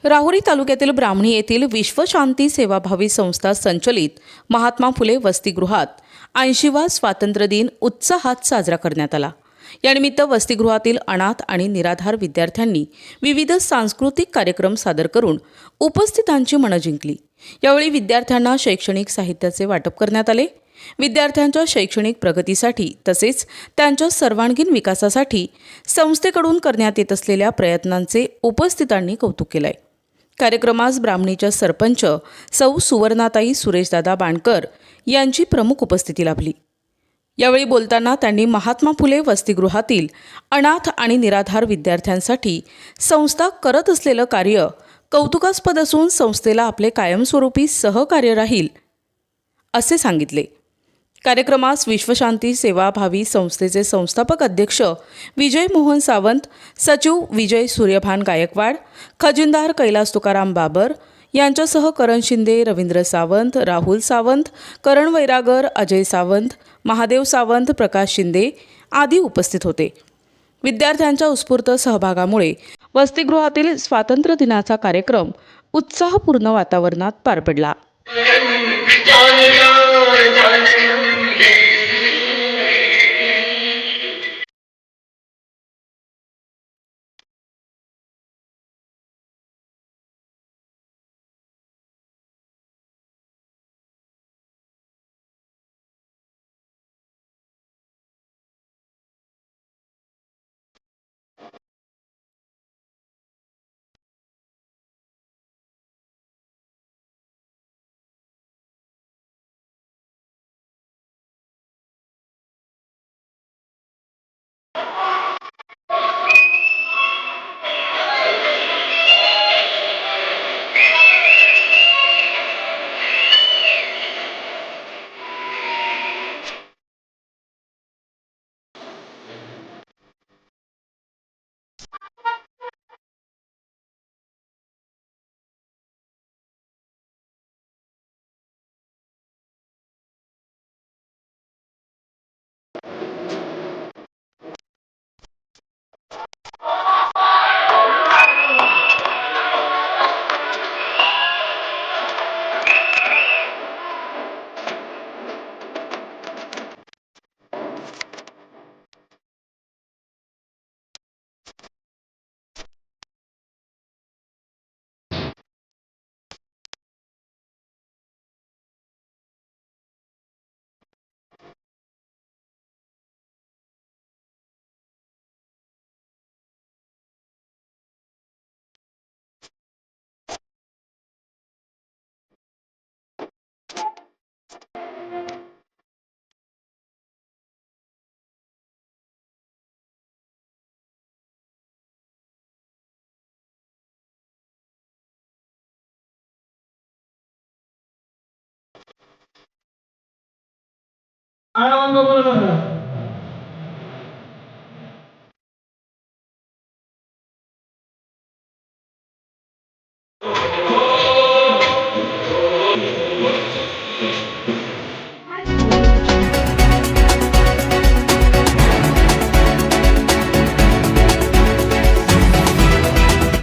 राहुरी तालुक्यातील ब्राह्मणी येथील विश्वशांती सेवाभावी संस्था संचलित महात्मा फुले वसतिगृहात 80वा स्वातंत्र्य दिन उत्साहात साजरा करण्यात आला। यानिमित्त वसतिगृहातील अनाथ आणि निराधार विद्यार्थ्यांनी विविध सांस्कृतिक कार्यक्रम सादर करून उपस्थितांची मनं जिंकली। यावेळी विद्यार्थ्यांना शैक्षणिक साहित्याचे वाटप करण्यात आले। विद्यार्थ्यांच्या शैक्षणिक प्रगतीसाठी तसेच त्यांच्या सर्वांगीण विकासासाठी संस्थेकडून करण्यात येत असलेल्या प्रयत्नांचे उपस्थितांनी कौतुक केले। कार्यक्रमास ब्राह्मणीच्या सरपंच सौ सुवर्णाताई सुरेशदादा बाणकर यांची प्रमुख उपस्थिती लाभली। यावेळी बोलताना त्यांनी महात्मा फुले वसतिगृहातील अनाथ आणि निराधार विद्यार्थ्यांसाठी संस्था करत असलेलं कार्य कौतुकास्पद असून संस्थेला आपले कायमस्वरूपी सहकार्य राहील असे सांगितले। कार्यक्रमास विश्वशांती सेवाभावी संस्थेचे संस्थापक अध्यक्ष विजय मोहन सावंत, सचिव विजय सूर्यभान गायकवाड, खजिनदार कैलास तुकाराम बाबर यांच्यासह करण शिंदे, रवींद्र सावंत, राहुल सावंत, करण वैरागर, अजय सावंत, महादेव सावंत, प्रकाश शिंदे आदी उपस्थित होते। विद्यार्थ्यांच्या उत्स्फूर्त सहभागामुळे वसतिगृहातील स्वातंत्र्य दिनाचा कार्यक्रम उत्साहपूर्ण वातावरणात पार पडला। आनंद बोलत